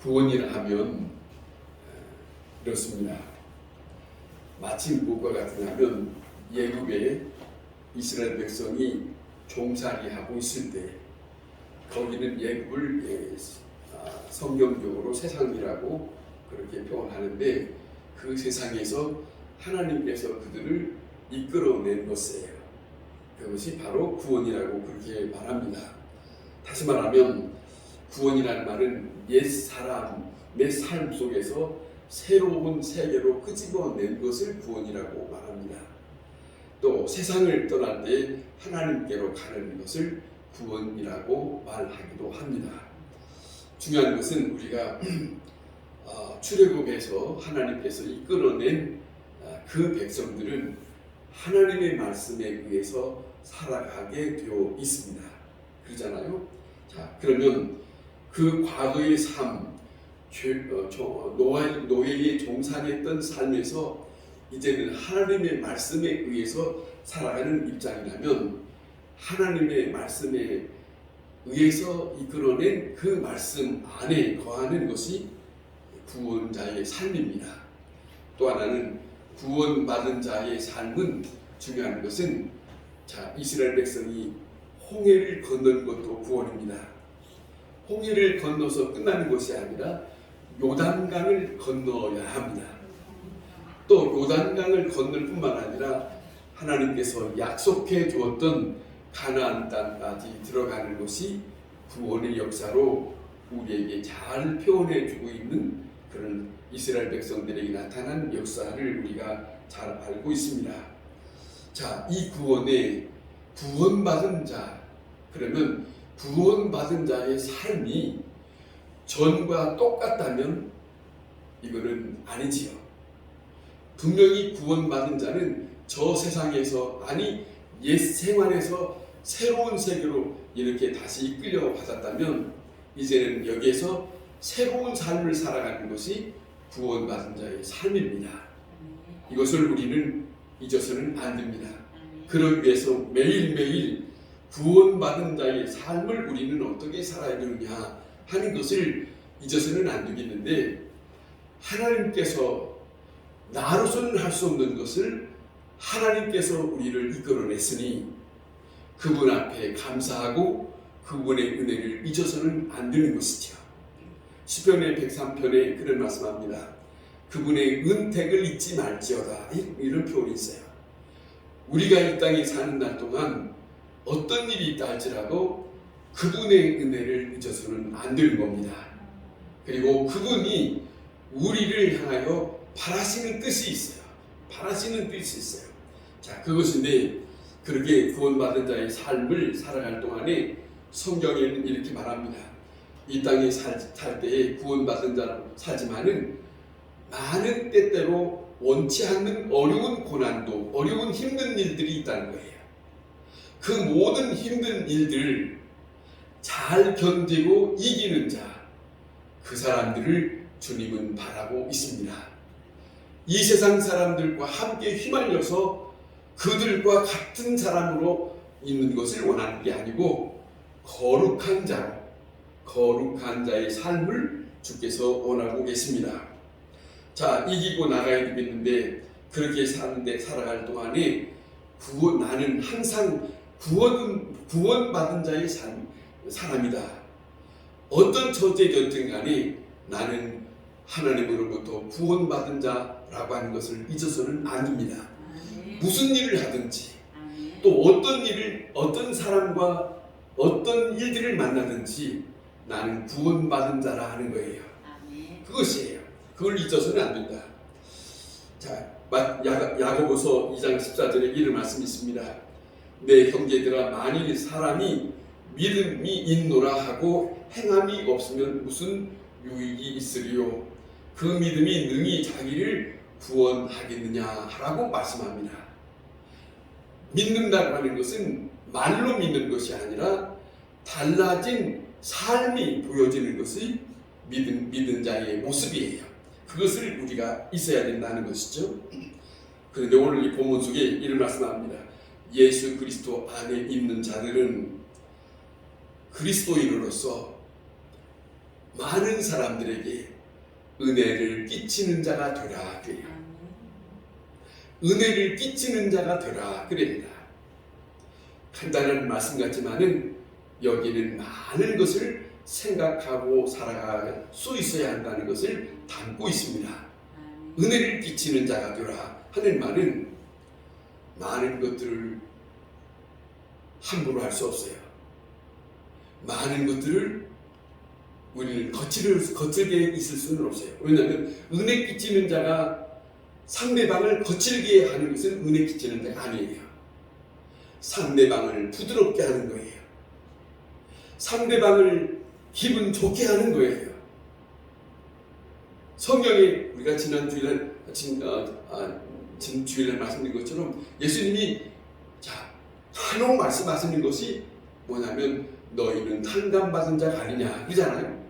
구원이라 하면 이렇습니다. 마치 무엇과 같으냐면 예굽에 이스라엘 백성이 종살이하고 있을 때 거기는 예굽을 성경적으로 세상이라고 그렇게 표현하는데 그 세상에서 하나님께서 그들을 이끌어낸 것이에요. 그것이 바로 구원이라고 그렇게 말합니다. 다시 말하면 구원이라는 말은 옛 사람의 삶 속에서 새로운 세계로 끄집어낸 것을 구원이라고 말합니다. 또 세상을 떠날 때 하나님께로 가는 것을 구원이라고 말하기도 합니다. 중요한 것은 우리가 출애굽에서 하나님께서 이끌어낸 그 백성들은 하나님의 말씀에 의해서 살아가게 되어 있습니다. 그러잖아요. 자, 그러면 그 과거의 삶, 노예의 종살이했던 삶에서 이제는 하나님의 말씀에 의해서 살아가는 입장이라면 하나님의 말씀에 의해서 이끌어낸 그 말씀 안에 거하는 것이 구원자의 삶입니다. 또 하나는 구원받은 자의 삶은 중요한 것은 이스라엘 백성이 홍해를 건넌 것도 구원입니다. 홍해를 건너서 끝나는 것이 아니라 요단강을 건너야 합니다. 또 요단강을 건널 뿐만 아니라 하나님께서 약속해 주었던 가나안 땅까지 들어가는 것이 구원의 역사로 우리에게 잘 표현해 주고 있는 그런 이스라엘 백성들에게 나타난 역사를 우리가 잘 알고 있습니다. 자, 이 구원에 구원받은 자, 그러면 구원받은 자의 삶이 전과 똑같다면 이거는 아니지요. 분명히 구원받은 자는 저 세상에서 옛 생활에서 새로운 세계로 이렇게 다시 이끌려 받았다면 이제는 여기에서 새로운 삶을 살아가는 것이 구원받은 자의 삶입니다. 이것을 우리는 잊어서는 안 됩니다. 그러기 위해서 매일매일 구원받은 자의 삶을 우리는 어떻게 살아야 되느냐 하는 것을 잊어서는 안 되겠는데, 하나님께서 나로서는 할 수 없는 것을 하나님께서 우리를 이끌어냈으니 그분 앞에 감사하고 그분의 은혜를 잊어서는 안 되는 것이죠. 시편의 103편에 그런 말씀합니다. 그분의 은택을 잊지 말지어다, 이런 표현이 있어요. 우리가 이 땅에 사는 날 동안 어떤 일이 있다 할지라도 그분의 은혜를 잊어서는 안 되는 겁니다. 그리고 그분이 우리를 향하여 바라시는 뜻이 있어요. 바라시는 뜻이 있어요. 자, 그것인데 그렇게 구원받은 자의 삶을 살아갈 동안에 성경에는 이렇게 말합니다. 이 땅에 살 때에 구원받은 자로 살지만은 많은 때때로 원치 않는 어려운 고난도, 어려운 힘든 일들이 있다는 거예요. 그 모든 힘든 일들을 잘 견디고 이기는 자, 그 사람들을 주님은 바라고 있습니다. 이 세상 사람들과 함께 휘말려서 그들과 같은 사람으로 있는 것을 원하는 게 아니고 거룩한 자의 삶을 주께서 원하고 계십니다. 자, 이기고 나가야 되겠는데 그렇게 살아갈 동안에 나는 항상 구원받은 자의 사람이다. 어떤 처지든 간에 나는 하나님으로부터 구원받은 자라고 하는 것을 잊어서는 안 됩니다. 무슨 일을 하든지 또 어떤 사람과 어떤 일들을 만나든지 나는 구원받은 자라 하는 거예요. 그것이에요. 그걸 잊어서는 안 된다. 자, 야고보서 2장 14절에 이런 말씀이 있습니다. 내 형제들아, 만일 사람이 믿음이 있노라 하고 행함이 없으면 무슨 유익이 있으리요? 그 믿음이 능히 자기를 구원하겠느냐라고 말씀합니다. 믿는다고 하는 것은 말로 믿는 것이 아니라 달라진 삶이 보여지는 것이 믿은 자의 모습이에요. 그것을 우리가 있어야 된다는 것이죠. 그런데 오늘 이 본문 속에 이런 말씀합니다. 예수 그리스도 안에 있는 자들은 그리스도인으로서 많은 사람들에게 은혜를 끼치는 자가 되라 그래요. 은혜를 끼치는 자가 되라 그럽니다. 간단한 말씀 같지만은 여기는 많은 것을 생각하고 살아갈 수 있어야 한다는 것을 담고 있습니다. 은혜를 끼치는 자가 되라 하는 말은 많은 것들을 함부로 할 수 없어요. 많은 것들을 우리는 거칠게 있을 수는 없어요. 왜냐하면 은혜 끼치는 자가 상대방을 거칠게 하는 것은 은혜 끼치는 자가 아니에요. 상대방을 부드럽게 하는 거예요. 상대방을 기분 좋게 하는 거예요. 성경에 우리가 지난 주일날 말씀드린 것처럼 예수님이 간혹 말씀하시는 것이 뭐냐면 너희는 탕감받은 자가 아니냐 그러잖아요.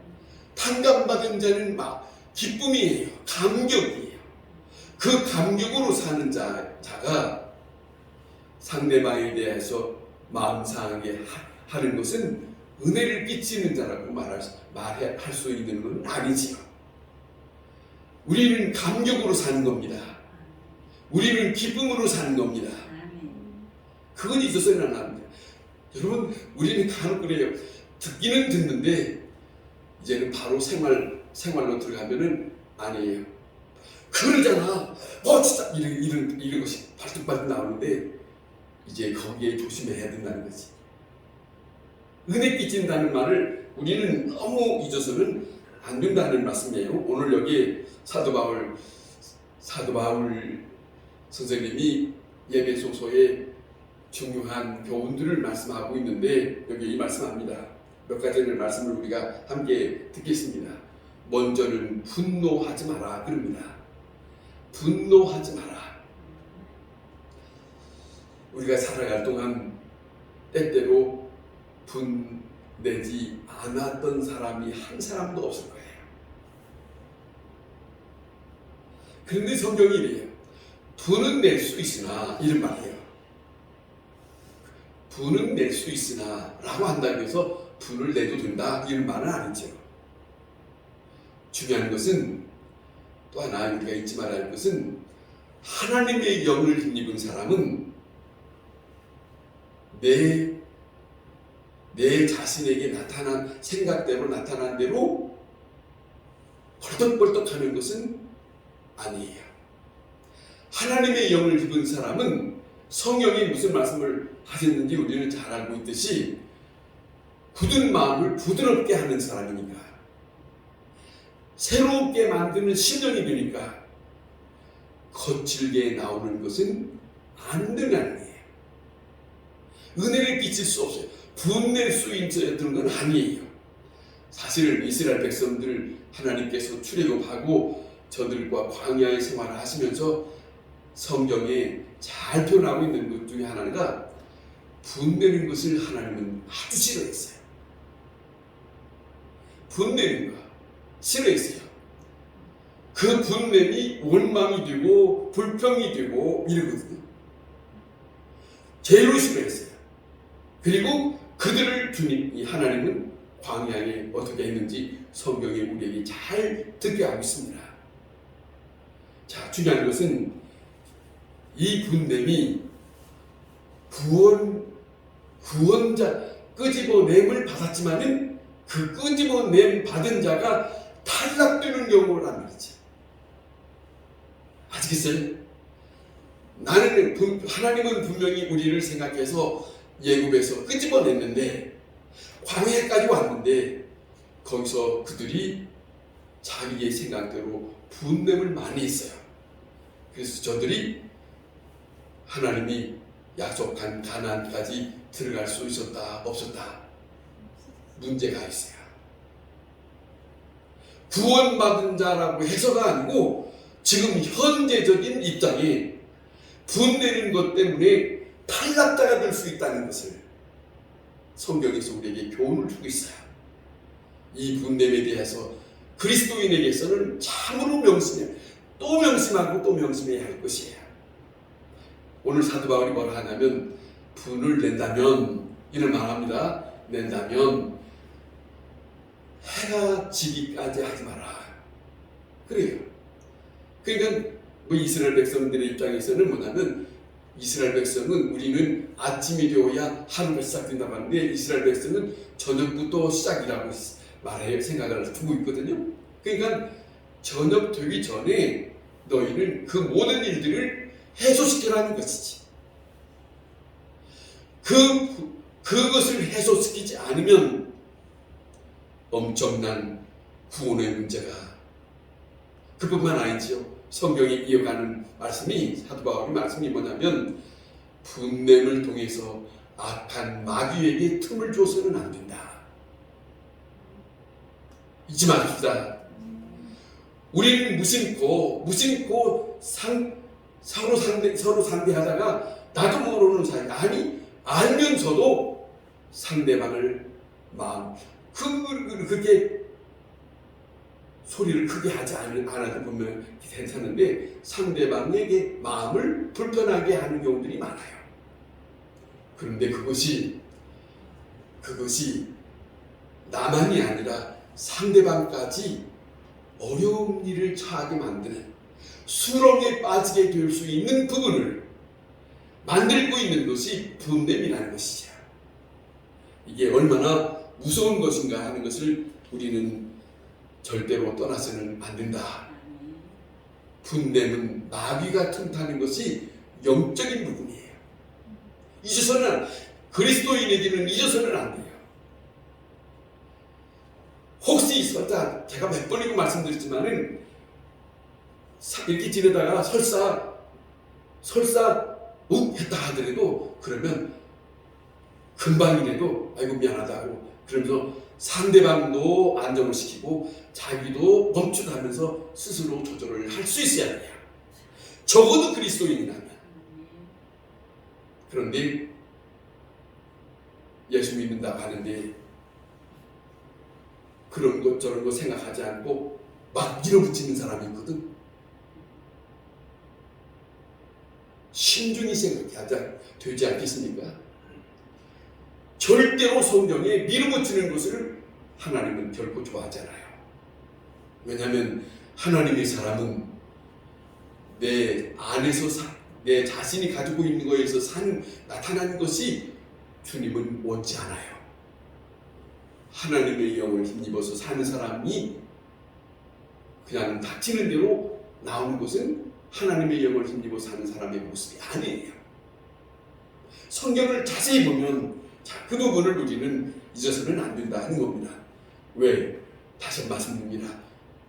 탕감받은 자는 막 기쁨이에요. 감격이에요. 그 감격으로 사는 자가 상대방에 대해서 마음 상하게 하는 것은 은혜를 끼치는 자라고 말할 수 있는 건 아니지요. 우리는 감격으로 사는 겁니다. 우리는 기쁨으로 사는 겁니다. 그건 있어서는 안 합니다. 여러분, 우리는 간혹 그래요. 듣기는 듣는데 이제는 바로 생활로 들어가면은 아니에요. 그러잖아. 진짜 이런 것이 발톱발톱 나오는데 이제 거기에 조심해야 된다는 거지. 은혜 끼친다는 말을 우리는 너무 잊어서는 안 된다는 말씀이에요. 오늘 여기 사도 바울 선생님이 예배소서에 중요한 교훈들을 말씀하고 있는데 여기 이 말씀합니다. 몇 가지의 말씀을 우리가 함께 듣겠습니다. 먼저는 분노하지 마라 그럽니다. 분노하지 마라. 우리가 살아갈 동안 때때로 분내지 않았던 사람이 한 사람도 없을 거예요. 그런데 성경이 이래요. 분은 낼 수 있으나 이런 말이에요. 분은 낼 수 있으나 라고 한다고 해서 분을 내도 된다 이런 말은 아니죠. 중요한 것은 또 하나 우리가 잊지 말아야 할 것은 하나님의 영을 힘입은 사람은 내 자신에게 나타난 생각대로 나타난 대로 벌떡벌떡 하는 것은 아니에요. 하나님의 영을 입은 사람은 성경이 무슨 말씀을 하셨는지 우리는 잘 알고 있듯이 굳은 마음을 부드럽게 하는 사람이니까 새롭게 만드는 신령이 되니까 거칠게 나오는 것은 안 되는 거예요. 은혜를 끼칠 수 없어요. 분낼 수 있는 건 아니에요. 사실 이스라엘 백성들 하나님께서 출애굽하고 저들과 광야의 생활을 하시면서 성경에 잘 표현하고 있는 것 중에 하나가 분내는 것을 하나님은 아주 싫어했어요. 분내는 거 싫어했어요. 그 분냄이 원망이 되고 불평이 되고 이러거든요. 제일 싫어했어요. 그리고 그들을 하나님은 광야에 어떻게 했는지 성경이 우리에게 잘 듣게 하고 있습니다. 자, 중요한 것은 이 분냄이 구원자 끄집어냄을 받았지만은 그 끄집어냄 받은 자가 탈락되는 경우란 말이지. 아시겠어요? 하나님은 분명히 우리를 생각해서 예굽에서 끄집어냈는데 광야까지 왔는데 거기서 그들이 자기의 생각대로 분냄을 많이 했어요. 그래서 저들이 하나님이 약속한 가나안까지 들어갈 수 있었다 없었다 문제가 있어요. 구원받은 자라고 해서가 아니고 지금 현재적인 입장에 분내는 것 때문에 탈락자가 될 수 있다는 것을 성경에서 우리에게 교훈을 주고 있어요. 이 분냄에 대해서 그리스도인에게서는 참으로 또 명심하고 또 명심해야 할 것이에요. 오늘 사도 바울이 뭐라 하냐면 분을 낸다면 이런 말합니다. 낸다면 해가 지기까지 하지 마라. 그래요. 그러니까 뭐 이스라엘 백성들의 입장에서는 뭐냐면, 이스라엘 백성은 우리는 아침이 되어야 하루가 시작된다고 하는데, 이스라엘 백성은 저녁부터 시작이라고 말해 생각을 두고 있거든요. 그러니까 저녁 되기 전에 너희는 그 모든 일들을 해소시키라는 것이지. 그것을 해소시키지 않으면 엄청난 구원의 문제가, 그뿐만 아니지요. 성경이 이어가는 말씀이, 사도 바울의 말씀이 뭐냐면, 분냄을 통해서 악한 마귀에게 틈을 줘서는 안 된다. 잊지 마십시다. 우리는 무심코 서로 상대하다가 나도 모르는 사이, 아니 알면서도 상대방을 그렇게 소리를 크게 하지 않아도 보면 괜찮은데, 상대방에게 마음을 불편하게 하는 경우들이 많아요. 그런데 그것이 나만이 아니라 상대방까지 어려운 일을 처하게 만드는, 수렁에 빠지게 될 수 있는 부분을 만들고 있는 것이 분냄이라는 것이죠. 이게 얼마나 무서운 것인가 하는 것을 우리는 절대로 떠나서는 안 된다. 분냄은 마귀가 틈타는 것이 영적인 부분이에요. 잊어서는, 그리스도인에게는 잊어서는 안 돼요. 혹시 있었다, 제가 몇 번이고 말씀드렸지만은, 이렇게 지내다가 설사 했다 하더라도, 그러면 금방이라도 아이고 미안하다고 그러면서 상대방도 안정을 시키고 자기도 멈추면서 스스로 조절을 할 수 있어야 돼요. 적어도 그리스도인이라면. 그런데 예수 믿는다고 하는데 그런 것 저런 거 생각하지 않고 막 밀어붙이는 사람이 있거든. 신중히 생각하자 되지 않겠습니까? 절대로 성경에 밀어붙이는 것을 하나님은 결코 좋아하지 않아요. 왜냐하면 하나님의 사람은 내 안에서 내 자신이 가지고 있는 것에서 나타나는 것이 주님은 원치 않아요. 하나님의 영을 힘입어서 사는 사람이 그냥 닥치는 대로 나오는 것은 하나님의 영을 힘입어 사는 사람의 모습이 아니에요. 성경을 자세히 보면 그 부분을 우리는 잊어서는 안 된다 하는 겁니다. 왜? 다시 말씀드립니다.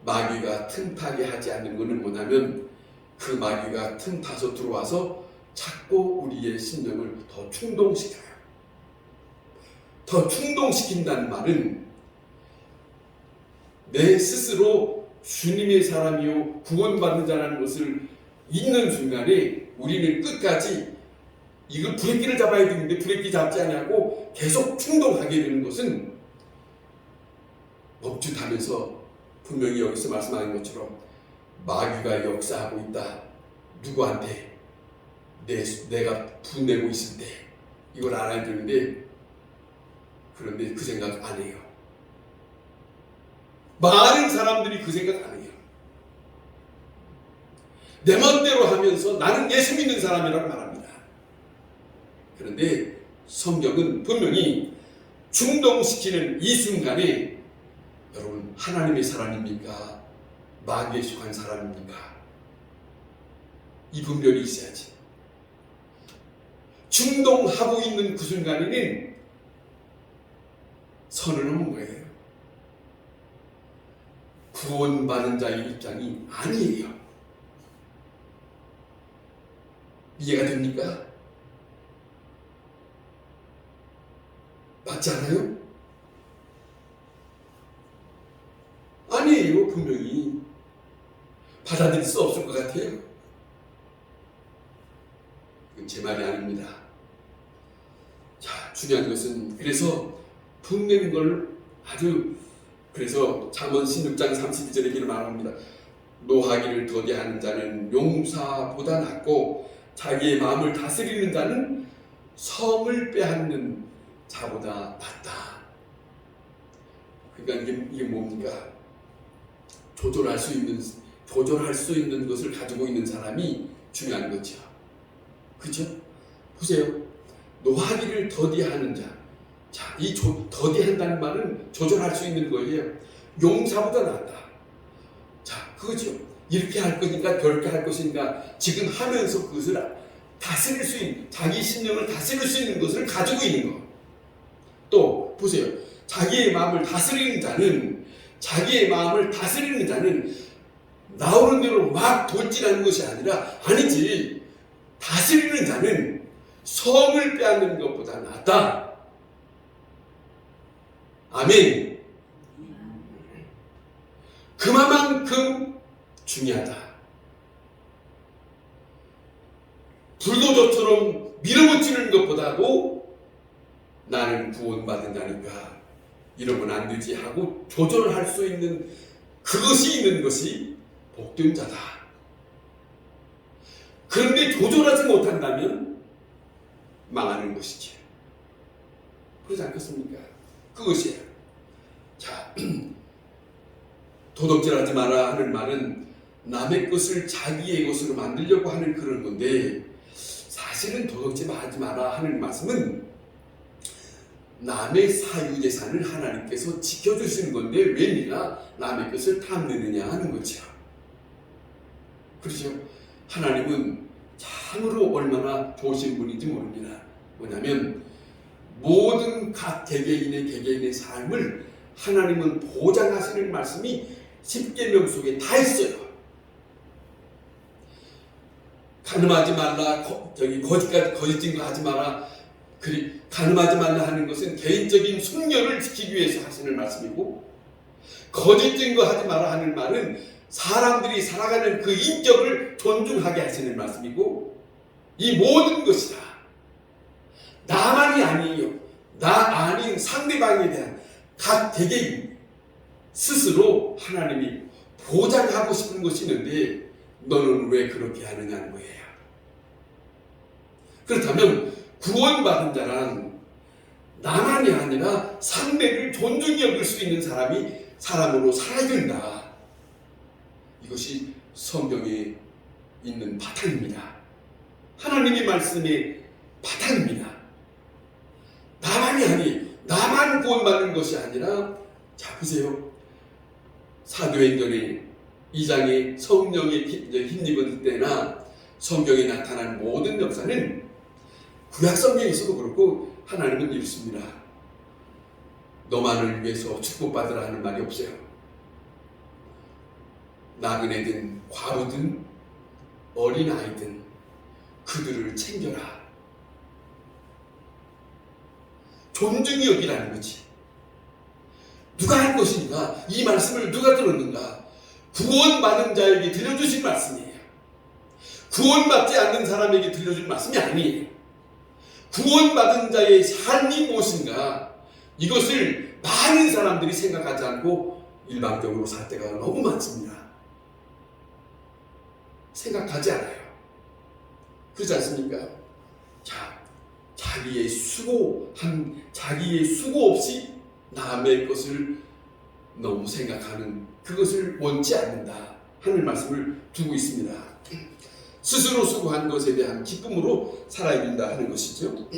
마귀가 틈타게 하지 않는 것은 뭐냐면, 그 마귀가 틈타서 들어와서 자꾸 우리의 심령을 더 충동시켜요. 더 충동시킨다는 말은 내 스스로 주님의 사람이요 구원받는 자라는 것을 잊는 순간에 우리는 끝까지 이걸 브레이크를 잡아야 되는데 브레이크 잡지 않냐고 계속 충동하게 되는 것은, 멈칫하면서 분명히 여기서 말씀하는 것처럼 마귀가 역사하고 있다. 누구한테? 내가 분내고 있을 때 이걸 알아야 되는데, 그런데 그 생각 안 해요. 많은 사람들이 그 생각 안 해요. 내 멋대로 하면서 나는 예수 믿는 사람이라고 말합니다. 그런데 성경은 분명히 중동시키는 이 순간에, 여러분 하나님의 사람입니까? 마귀에 속한 사람입니까? 이 분별이 있어야지. 중동하고 있는 그 순간에는 선을 넘은 거예요. 구원받은 자의 입장이 아니에요. 이해가 됩니까? 맞지 않아요? 아니에요. 분명히 받아들일 수 없을 것 같아요. 그건 제 말이 아닙니다. 자, 중요한 것은, 그래서 분내는 걸 그래서 잠언 16장 32절에 이렇게 말합니다. 노하기를 더디하는 자는 용사보다 낫고 자기의 마음을 다스리는 자는 성을 빼앗는 자보다 낫다. 그러니까 이게 뭡니까? 조절할 수 있는 것을 가지고 있는 사람이 중요한 거죠. 그렇죠? 보세요. 노하기를 더디하는 자. 자, 이 더디한다는 말은 조절할 수 있는 거예요. 용사보다 낫다. 자, 그거죠. 이렇게 할 거니까 저렇게 할 것인가 지금 하면서 그것을 다스릴 수 있는, 자기 신령을 다스릴 수 있는 것을 가지고 있는 것. 또 보세요. 자기의 마음을 다스리는 자는 나오는 대로 막 돌진하는 것이 아니라, 아니지, 다스리는 자는 성을 빼앗는 것보다 낫다. 아멘. 그만큼 중요하다. 불도저처럼 밀어붙이는 것보다도 나는 구원받은 자니까 이러면 안 되지 하고 조절할 수 있는 그것이 있는 것이 복된 자다. 그런데 조절하지 못한다면 망하는 것이지. 그렇지 않겠습니까? 그것이에요. 자, 도덕질하지 마라 하는 말은 남의 것을 자기의 것으로 만들려고 하는 그런 건데, 사실은 도덕질하지 마라 하는 말씀은 남의 사유재산을 하나님께서 지켜주시는 건데 왜 네가 남의 것을 탐내느냐 하는 거죠. 그렇죠? 하나님은 참으로 얼마나 좋으신 분인지 모릅니다. 뭐냐면 모든 각 개개인의 삶을 하나님은 보장하시는 말씀이 십계명 속에 다 있어요. 간음하지 말라, 거짓 증거하지 마라. 간음하지 말라 하는 것은 개인적인 숙련을 지키기 위해서 하시는 말씀이고, 거짓 증거하지 마라 하는 말은 사람들이 살아가는 그 인격을 존중하게 하시는 말씀이고, 이 모든 것이다. 나만이 아니에요. 나 아닌 상대방에 대한 각 개개인 스스로 하나님이 보장하고 싶은 것이 있는데 너는 왜 그렇게 하느냐는 거예요. 그렇다면 구원받은 자란 나만이 아니라 상대를 존중히 여길 수 있는 사람으로 살아야 된다. 이것이 성경에 있는 바탕입니다. 하나님의 말씀의 바탕입니다. 나만 구원받는 것이 아니라, 자 보세요. 사도행전의 2장의 성령의 힘입은 때나 성경에 나타난 모든 역사는 구약 성경에 있어도 그렇고 하나님은 이렇습니다. 너만을 위해서 축복받으라 하는 말이 없어요. 나그네든 과부든 어린아이든 그들을 챙겨라. 존중히 여기라는 거지. 누가 할 것인가? 이 말씀을 누가 들었는가? 구원받은 자에게 들려주신 말씀이에요. 구원받지 않는 사람에게 들려준 말씀이 아니에요. 구원받은 자의 삶이 무엇인가? 이것을 많은 사람들이 생각하지 않고 일방적으로 살 때가 너무 많습니다. 생각하지 않아요. 그렇지 않습니까? 자, 자기의 수고 없이 남의 것을 너무 생각하는, 그것을 원치 않는다 하는 말씀을 두고 있습니다. 스스로 수고한 것에 대한 기쁨으로 살아야 된다 하는 것이죠.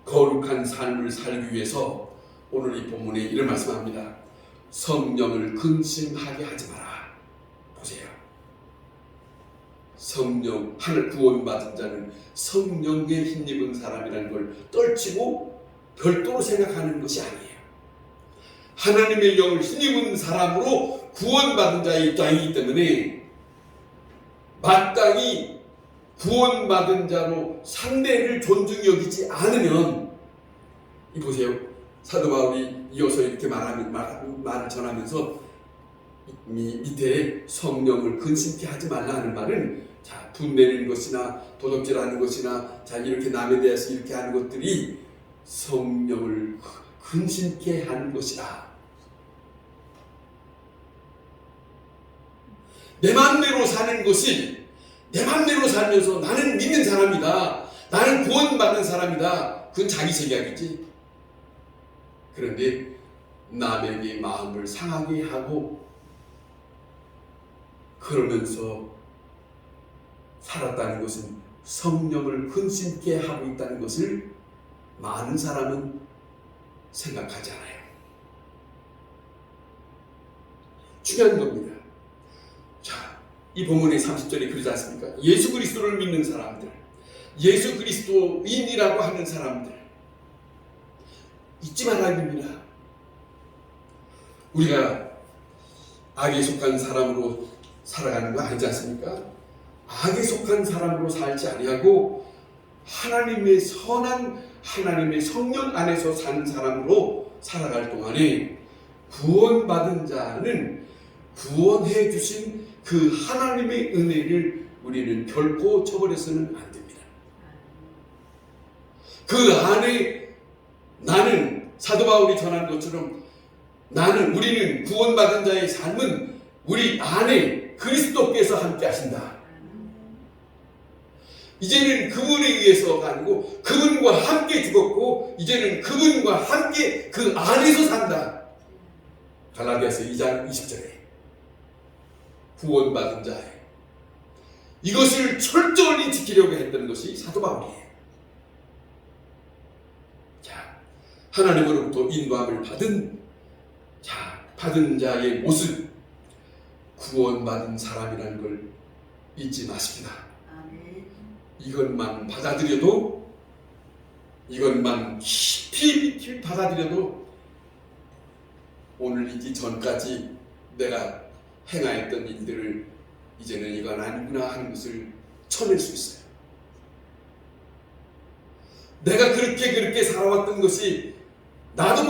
거룩한 삶을 살기 위해서 오늘 이 본문에 이런 말씀합니다. 성령을 근심하게 하지 마라. 보세요. 성령, 하늘 구원받은 자는 성령에 힘입은 사람이라는 걸 떨치고 별도로 생각하는 것이 아니에요. 하나님의 영을 힘입은 사람으로 구원받은 자의 입장이기 때문에 마땅히 구원받은 자로 상대를 존중히 여기지 않으면, 이 보세요. 사도 바울이 이어서 이렇게 말을 전하면서 밑에 성령을 근심케 하지 말라 하는 말은, 자, 분내는 것이나 도덕질하는 것이나, 자, 이렇게 남에 대해서 이렇게 하는 것들이 성령을 근심케 하는 것이다. 내 맘대로 사는 것이, 내 맘대로 살면서 나는 믿는 사람이다, 나는 구원받은 사람이다, 그건 자기 생각이지. 그런데 남에게 마음을 상하게 하고 그러면서 살았다는 것은 성령을 근심케 하고 있다는 것을 많은 사람은 생각하지 않아요. 중요한 겁니다. 자, 이 본문의 30절에 그러지 않습니까? 예수 그리스도를 믿는 사람들, 예수 그리스도인이라고 하는 사람들 잊지 말아야 됩니다. 우리가 악에 속한 사람으로 살아가는 거 아니지 않습니까? 악에 속한 사람으로 살지 아니하고 하나님의 선한 하나님의 성령 안에서 사는 사람으로 살아갈 동안에 구원받은 자는 구원해 주신 그 하나님의 은혜를 우리는 결코 저버려서는 안 됩니다. 그 안에 나는 사도 바울이 전한 것처럼 우리는 구원받은 자의 삶은 우리 안에 그리스도께서 함께 하신다. 이제는 그분에 의해서가 아니고 그분과 함께 죽었고 이제는 그분과 함께 그 안에서 산다. 갈라디아서 2장 20절에 구원받은 자의 이것을 철저히 지키려고 했던 것이 사도 바울이에요. 자, 하나님으로부터 인도함을 받은 자의 모습, 구원받은 사람이라는 걸 잊지 마십니다. 이것만 받아들여도, 이것만 깊이 받아들여도 오늘 있기 전까지 내가 행하였던 일들을 이제는 이건 아니구나 하는 것을 쳐낼 수 있어요. 내가 그렇게 살아왔던 것이 나도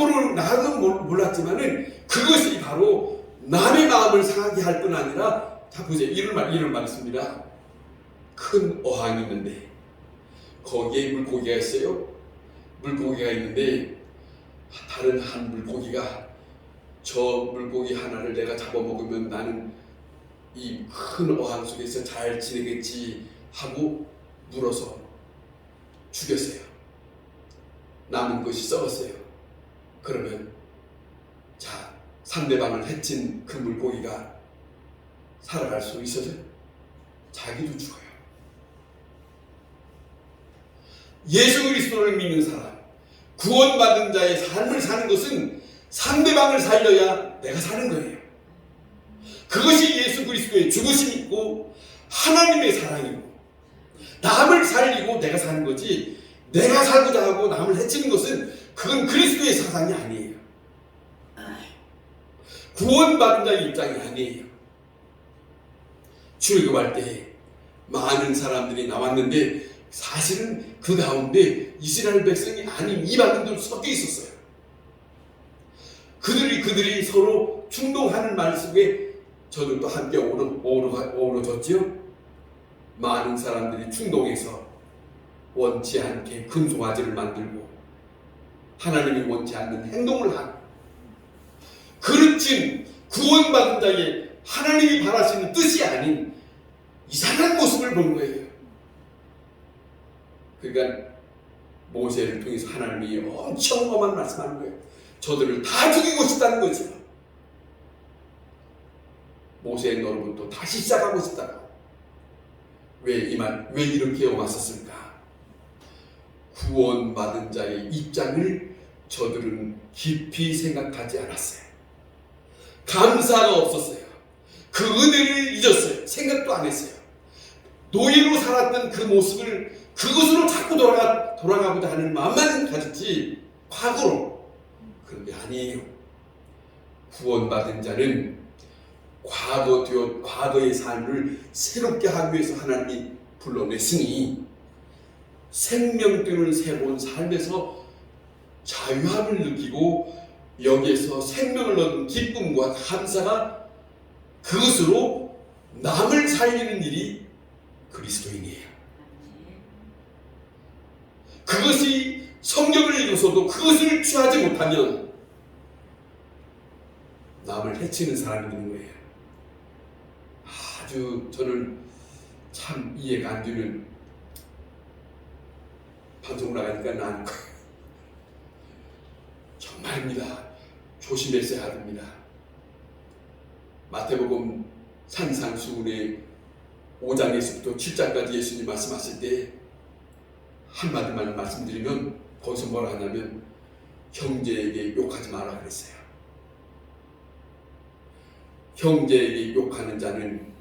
몰랐지만은 그것이 바로 남의 마음을 상하게 할 뿐 아니라, 자 보세요. 이런 말 있습니다. 큰 어항이 있는데 거기에 물고기가 있어요. 물고기가 있는데 다른 한 물고기가 저 물고기 하나를 내가 잡아먹으면 나는 이 큰 어항 속에서 잘 지내겠지 하고 물어서 죽였어요. 남은 것이 썩었어요. 그러면 자, 상대방을 해친 그 물고기가 살아갈 수 있어요? 자기도 죽어요. 예수 그리스도를 믿는 사람, 구원받은 자의 삶을 사는 것은 상대방을 살려야 내가 사는 거예요. 그것이 예수 그리스도의 죽으심이고 하나님의 사랑이고 남을 살리고 내가 사는 거지, 내가 살고자 하고 남을 해치는 것은 그건 그리스도의 사상이 아니에요. 구원받은 자의 입장이 아니에요. 출애굽할 때 많은 사람들이 나왔는데 사실은 그 가운데 이스라엘 백성이 아닌 이방인들 섞여 있었어요. 그들이 서로 충동하는 말 속에 저들도 함께 어우러졌지요. 많은 사람들이 충동해서 원치 않게 금송아지를 만들고 하나님이 원치 않는 행동을 하고, 그릇진 구원받은 자의 하나님이 바라시는 뜻이 아닌 이상한 모습을 본 거예요. 그러니까 모세를 통해서 하나님이 엄청 엄한 말씀하는 거예요. 저들을 다 죽이고 싶다는 거죠. 모세의 너로부터 다시 시작하고 싶다고. 왜 이렇게 옮았었을까? 구원받은 자의 입장을 저들은 깊이 생각하지 않았어요. 감사가 없었어요. 그 은혜를 잊었어요. 생각도 안 했어요. 노예로 살았던 그 모습을 그것으로 자꾸 돌아가고자 하는 마음만 가졌지 과거로. 그런 게 아니에요. 구원받은 자는 과거의 삶을 새롭게 하기 위해서 하나님이 불러냈으니 생명되는 새로운 삶에서 자유함을 느끼고 여기에서 생명을 얻은 기쁨과 감사가 그것으로 남을 살리는 일이 그리스도인이에요. 그것이 성경을 읽어서도 그것을 취하지 못하면 남을 해치는 사람이 되는 거예요. 아주 저는 참 이해가 안 되는, 방송을 나가니까 난 정말입니다. 조심했어야 합니다. 마태복음 산상수훈의 5장에서부터 7장까지 예수님 말씀하실 때 한마디만 말씀드리면 거기서 뭐라 하냐면 형제에게 욕하지 마라 그랬어요. 형제에게 욕하는 자는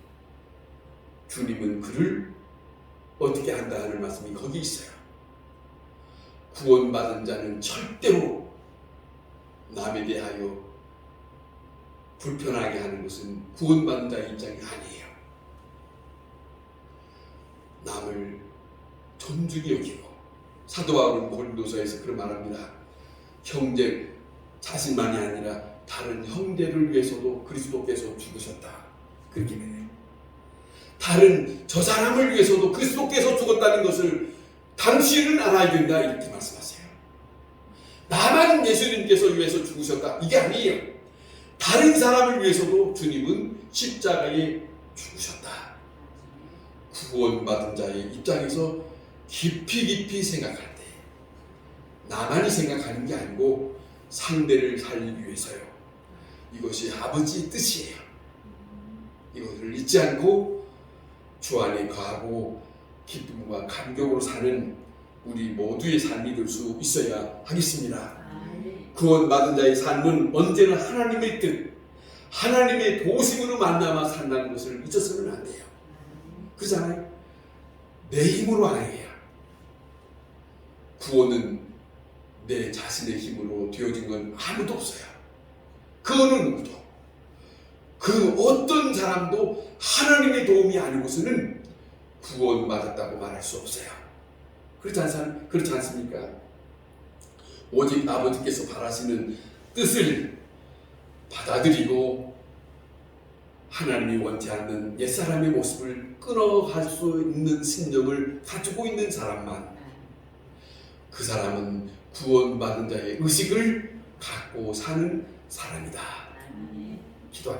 주님은 그를 어떻게 한다 하는 말씀이 거기 있어요. 구원받은 자는 절대로 남에 대하여 불편하게 하는 것은 구원받은 자의 입장이 아니에요. 남을 존중히 여기고, 사도 바울은 고린도서에서 그런 말합니다. 형제 자신만이 아니라 다른 형제를 위해서도 그리스도께서 죽으셨다. 그렇게 말해요. 다른 저 사람을 위해서도 그리스도께서 죽었다는 것을 당신은 알아야 된다 이렇게 말씀하세요. 나만 예수님께서 위해서 죽으셨다 이게 아니에요. 다른 사람을 위해서도 주님은 십자가에 죽으셨다. 구원받은 자의 입장에서 깊이 생각할 때 나만이 생각하는 게 아니고 상대를 살리기 위해서요. 이것이 아버지의 뜻이에요. 이것을 잊지 않고 주 안에 거하고 기쁨과 감격으로 사는 우리 모두의 삶이 될 수 있어야 하겠습니다. 구원받은 자의 삶은 언제나 하나님의 뜻, 하나님의 도심으로 만나마 산다는 것을 잊어서는 안 돼요. 그렇잖아요? 내 힘으로 아니에요. 구원은 내 자신의 힘으로 되어진 건 아무도 없어요. 그 어느 누구도, 그 어떤 사람도 하나님의 도움이 아니고서는 구원받았다고 말할 수 없어요. 그렇지 않습니까? 오직 아버지께서 바라시는 뜻을 받아들이고 하나님이 원치 않는 옛사람의 모습을 끊어갈 수 있는 신념을 가지고 있는 사람만, 그 사람은 구원받은 자의 의식을 갖고 사는 사람이다. 기도하겠습니다.